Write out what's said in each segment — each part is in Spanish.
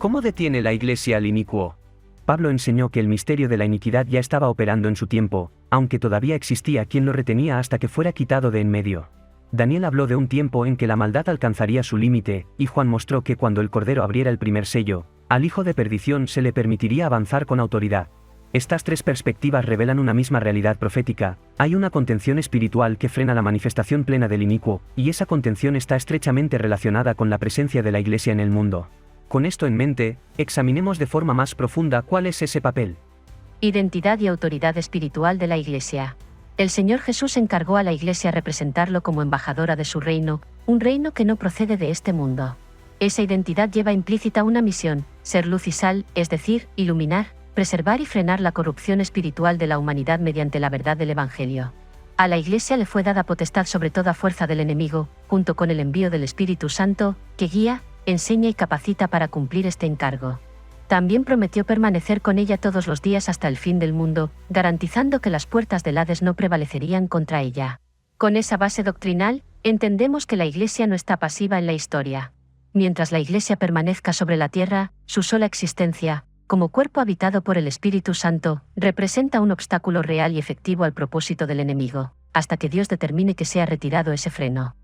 ¿Cómo detiene la Iglesia al inicuo? Pablo enseñó que el misterio de la iniquidad ya estaba operando en su tiempo, aunque todavía existía quien lo retenía hasta que fuera quitado de en medio. Daniel habló de un tiempo en que la maldad alcanzaría su límite, y Juan mostró que cuando el Cordero abriera el primer sello, al hijo de perdición se le permitiría avanzar con autoridad. Estas tres perspectivas revelan una misma realidad profética: hay una contención espiritual que frena la manifestación plena del inicuo, y esa contención está estrechamente relacionada con la presencia de la Iglesia en el mundo. Con esto en mente, examinemos de forma más profunda cuál es ese papel. Identidad y autoridad espiritual de la Iglesia. El Señor Jesús encargó a la Iglesia representarlo como embajadora de su reino, un reino que no procede de este mundo. Esa identidad lleva implícita una misión: ser luz y sal, es decir, iluminar, preservar y frenar la corrupción espiritual de la humanidad mediante la verdad del Evangelio. A la Iglesia le fue dada potestad sobre toda fuerza del enemigo, junto con el envío del Espíritu Santo, que guía, enseña y capacita para cumplir este encargo. También prometió permanecer con ella todos los días hasta el fin del mundo, garantizando que las puertas del Hades no prevalecerían contra ella. Con esa base doctrinal, entendemos que la Iglesia no está pasiva en la historia. Mientras la Iglesia permanezca sobre la tierra, su sola existencia, como cuerpo habitado por el Espíritu Santo, representa un obstáculo real y efectivo al propósito del enemigo, hasta que Dios determine que sea retirado ese freno.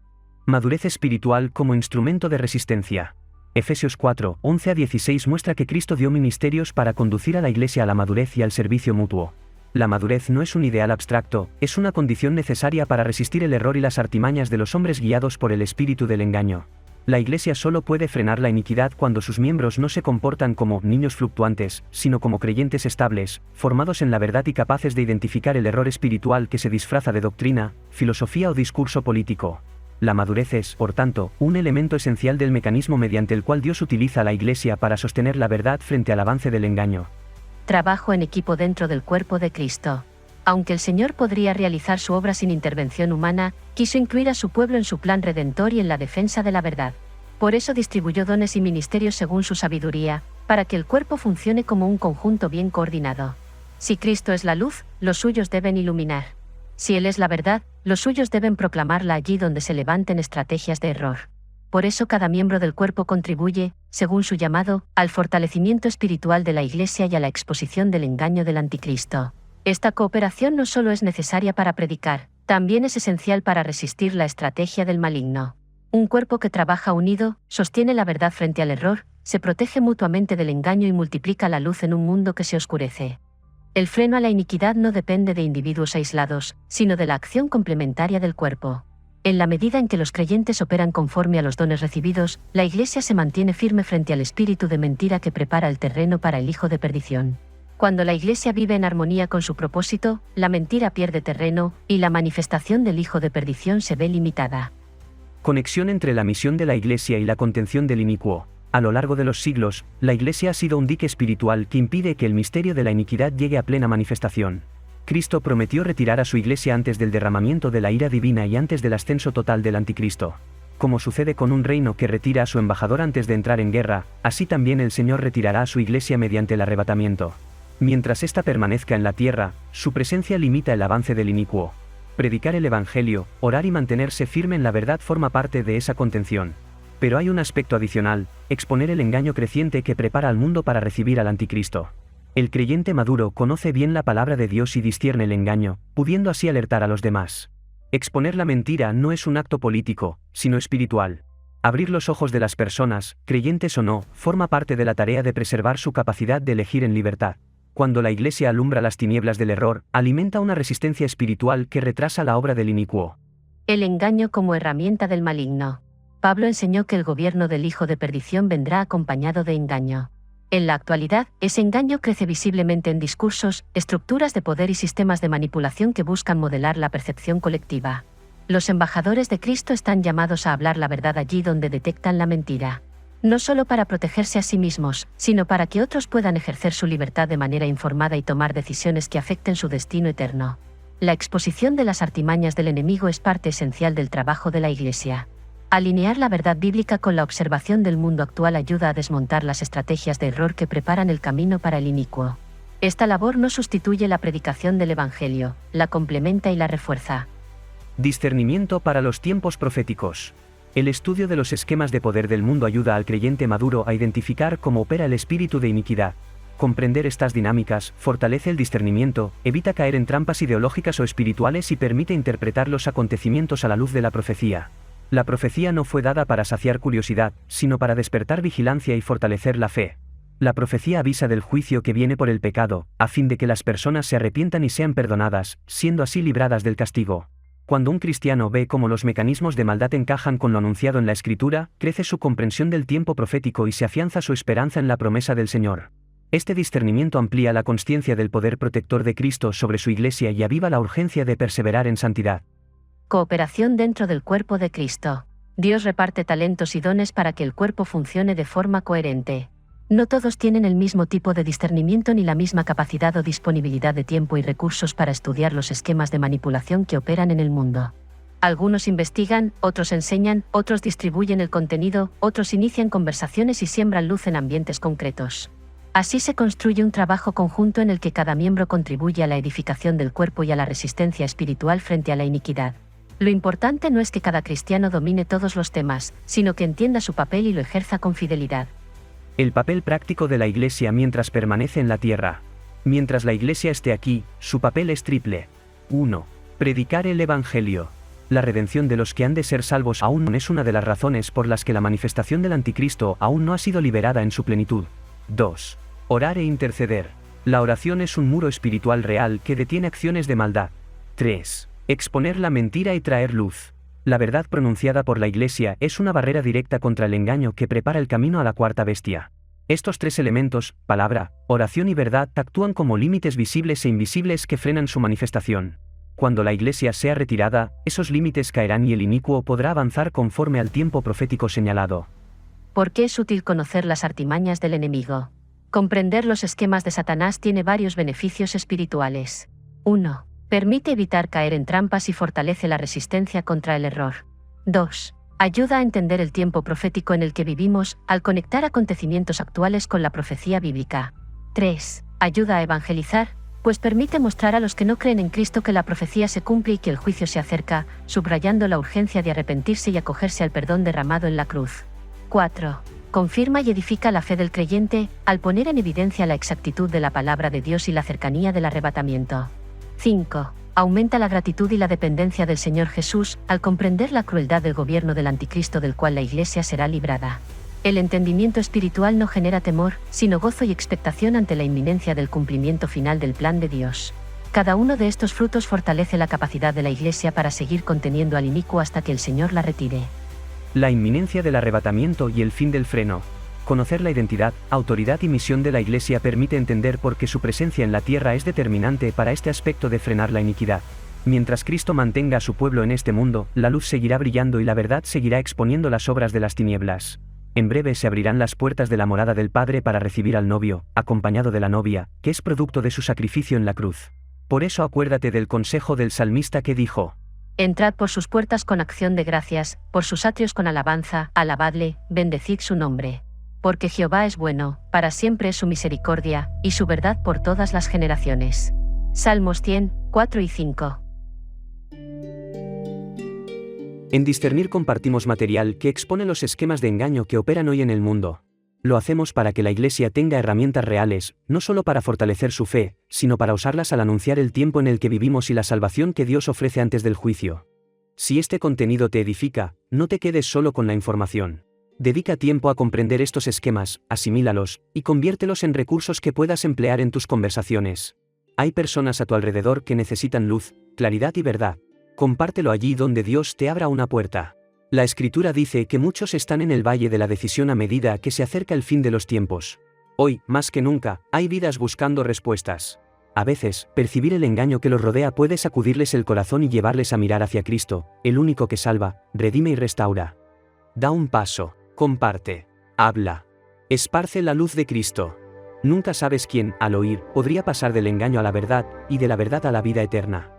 Madurez espiritual como instrumento de resistencia. Efesios 4, 11-16 muestra que Cristo dio ministerios para conducir a la Iglesia a la madurez y al servicio mutuo. La madurez no es un ideal abstracto, es una condición necesaria para resistir el error y las artimañas de los hombres guiados por el espíritu del engaño. La Iglesia solo puede frenar la iniquidad cuando sus miembros no se comportan como niños fluctuantes, sino como creyentes estables, formados en la verdad y capaces de identificar el error espiritual que se disfraza de doctrina, filosofía o discurso político. La madurez es, por tanto, un elemento esencial del mecanismo mediante el cual Dios utiliza a la Iglesia para sostener la verdad frente al avance del engaño. Trabajo en equipo dentro del cuerpo de Cristo. Aunque el Señor podría realizar su obra sin intervención humana, quiso incluir a su pueblo en su plan redentor y en la defensa de la verdad. Por eso distribuyó dones y ministerios según su sabiduría, para que el cuerpo funcione como un conjunto bien coordinado. Si Cristo es la luz, los suyos deben iluminar. Si Él es la verdad, los suyos deben proclamarla allí donde se levanten estrategias de error. Por eso cada miembro del cuerpo contribuye, según su llamado, al fortalecimiento espiritual de la Iglesia y a la exposición del engaño del anticristo. Esta cooperación no solo es necesaria para predicar, también es esencial para resistir la estrategia del maligno. Un cuerpo que trabaja unido, sostiene la verdad frente al error, se protege mutuamente del engaño y multiplica la luz en un mundo que se oscurece. El freno a la iniquidad no depende de individuos aislados, sino de la acción complementaria del cuerpo. En la medida en que los creyentes operan conforme a los dones recibidos, la Iglesia se mantiene firme frente al espíritu de mentira que prepara el terreno para el hijo de perdición. Cuando la Iglesia vive en armonía con su propósito, la mentira pierde terreno, y la manifestación del hijo de perdición se ve limitada. Conexión entre la misión de la Iglesia y la contención del inicuo. A lo largo de los siglos, la Iglesia ha sido un dique espiritual que impide que el misterio de la iniquidad llegue a plena manifestación. Cristo prometió retirar a su Iglesia antes del derramamiento de la ira divina y antes del ascenso total del anticristo. Como sucede con un reino que retira a su embajador antes de entrar en guerra, así también el Señor retirará a su Iglesia mediante el arrebatamiento. Mientras ésta permanezca en la tierra, su presencia limita el avance del inicuo. Predicar el Evangelio, orar y mantenerse firme en la verdad forma parte de esa contención. Pero hay un aspecto adicional: exponer el engaño creciente que prepara al mundo para recibir al anticristo. El creyente maduro conoce bien la palabra de Dios y discierne el engaño, pudiendo así alertar a los demás. Exponer la mentira no es un acto político, sino espiritual. Abrir los ojos de las personas, creyentes o no, forma parte de la tarea de preservar su capacidad de elegir en libertad. Cuando la Iglesia alumbra las tinieblas del error, alimenta una resistencia espiritual que retrasa la obra del inicuo. El engaño como herramienta del maligno. Pablo enseñó que el gobierno del hijo de perdición vendrá acompañado de engaño. En la actualidad, ese engaño crece visiblemente en discursos, estructuras de poder y sistemas de manipulación que buscan modelar la percepción colectiva. Los embajadores de Cristo están llamados a hablar la verdad allí donde detectan la mentira. No solo para protegerse a sí mismos, sino para que otros puedan ejercer su libertad de manera informada y tomar decisiones que afecten su destino eterno. La exposición de las artimañas del enemigo es parte esencial del trabajo de la Iglesia. Alinear la verdad bíblica con la observación del mundo actual ayuda a desmontar las estrategias de error que preparan el camino para el inicuo. Esta labor no sustituye la predicación del Evangelio, la complementa y la refuerza. Discernimiento para los tiempos proféticos. El estudio de los esquemas de poder del mundo ayuda al creyente maduro a identificar cómo opera el espíritu de iniquidad. Comprender estas dinámicas fortalece el discernimiento, evita caer en trampas ideológicas o espirituales y permite interpretar los acontecimientos a la luz de la profecía. La profecía no fue dada para saciar curiosidad, sino para despertar vigilancia y fortalecer la fe. La profecía avisa del juicio que viene por el pecado, a fin de que las personas se arrepientan y sean perdonadas, siendo así libradas del castigo. Cuando un cristiano ve cómo los mecanismos de maldad encajan con lo anunciado en la Escritura, crece su comprensión del tiempo profético y se afianza su esperanza en la promesa del Señor. Este discernimiento amplía la consciencia del poder protector de Cristo sobre su Iglesia y aviva la urgencia de perseverar en santidad. Cooperación dentro del cuerpo de Cristo. Dios reparte talentos y dones para que el cuerpo funcione de forma coherente. No todos tienen el mismo tipo de discernimiento ni la misma capacidad o disponibilidad de tiempo y recursos para estudiar los esquemas de manipulación que operan en el mundo. Algunos investigan, otros enseñan, otros distribuyen el contenido, otros inician conversaciones y siembran luz en ambientes concretos. Así se construye un trabajo conjunto en el que cada miembro contribuye a la edificación del cuerpo y a la resistencia espiritual frente a la iniquidad. Lo importante no es que cada cristiano domine todos los temas, sino que entienda su papel y lo ejerza con fidelidad. El papel práctico de la Iglesia mientras permanece en la tierra. Mientras la Iglesia esté aquí, su papel es triple. 1. Predicar el Evangelio. La redención de los que han de ser salvos aún es una de las razones por las que la manifestación del Anticristo aún no ha sido liberada en su plenitud. 2. Orar e interceder. La oración es un muro espiritual real que detiene acciones de maldad. 3. Exponer la mentira y traer luz. La verdad pronunciada por la Iglesia es una barrera directa contra el engaño que prepara el camino a la cuarta bestia. Estos tres elementos, palabra, oración y verdad, actúan como límites visibles e invisibles que frenan su manifestación. Cuando la Iglesia sea retirada, esos límites caerán y el inicuo podrá avanzar conforme al tiempo profético señalado. ¿Por qué es útil conocer las artimañas del enemigo? Comprender los esquemas de Satanás tiene varios beneficios espirituales. 1. Permite evitar caer en trampas y fortalece la resistencia contra el error. 2. Ayuda a entender el tiempo profético en el que vivimos, al conectar acontecimientos actuales con la profecía bíblica. 3. Ayuda a evangelizar, pues permite mostrar a los que no creen en Cristo que la profecía se cumple y que el juicio se acerca, subrayando la urgencia de arrepentirse y acogerse al perdón derramado en la cruz. 4. Confirma y edifica la fe del creyente, al poner en evidencia la exactitud de la palabra de Dios y la cercanía del arrebatamiento. 5. Aumenta la gratitud y la dependencia del Señor Jesús, al comprender la crueldad del gobierno del Anticristo del cual la Iglesia será librada. El entendimiento espiritual no genera temor, sino gozo y expectación ante la inminencia del cumplimiento final del plan de Dios. Cada uno de estos frutos fortalece la capacidad de la Iglesia para seguir conteniendo al inicuo hasta que el Señor la retire. La inminencia del arrebatamiento y el fin del freno. Conocer la identidad, autoridad y misión de la Iglesia permite entender por qué su presencia en la tierra es determinante para este aspecto de frenar la iniquidad. Mientras Cristo mantenga a su pueblo en este mundo, la luz seguirá brillando y la verdad seguirá exponiendo las obras de las tinieblas. En breve se abrirán las puertas de la morada del Padre para recibir al novio, acompañado de la novia, que es producto de su sacrificio en la cruz. Por eso acuérdate del consejo del salmista que dijo: Entrad por sus puertas con acción de gracias, por sus atrios con alabanza, alabadle, bendecid su nombre. Porque Jehová es bueno, para siempre es su misericordia, y su verdad por todas las generaciones. Salmos 100, 4 y 5. En Discernir compartimos material que expone los esquemas de engaño que operan hoy en el mundo. Lo hacemos para que la Iglesia tenga herramientas reales, no solo para fortalecer su fe, sino para usarlas al anunciar el tiempo en el que vivimos y la salvación que Dios ofrece antes del juicio. Si este contenido te edifica, no te quedes solo con la información. Dedica tiempo a comprender estos esquemas, asimílalos, y conviértelos en recursos que puedas emplear en tus conversaciones. Hay personas a tu alrededor que necesitan luz, claridad y verdad. Compártelo allí donde Dios te abra una puerta. La Escritura dice que muchos están en el valle de la decisión a medida que se acerca el fin de los tiempos. Hoy, más que nunca, hay vidas buscando respuestas. A veces, percibir el engaño que los rodea puede sacudirles el corazón y llevarles a mirar hacia Cristo, el único que salva, redime y restaura. Da un paso, comparte, habla, esparce la luz de Cristo. Nunca sabes quién, al oír, podría pasar del engaño a la verdad, y de la verdad a la vida eterna.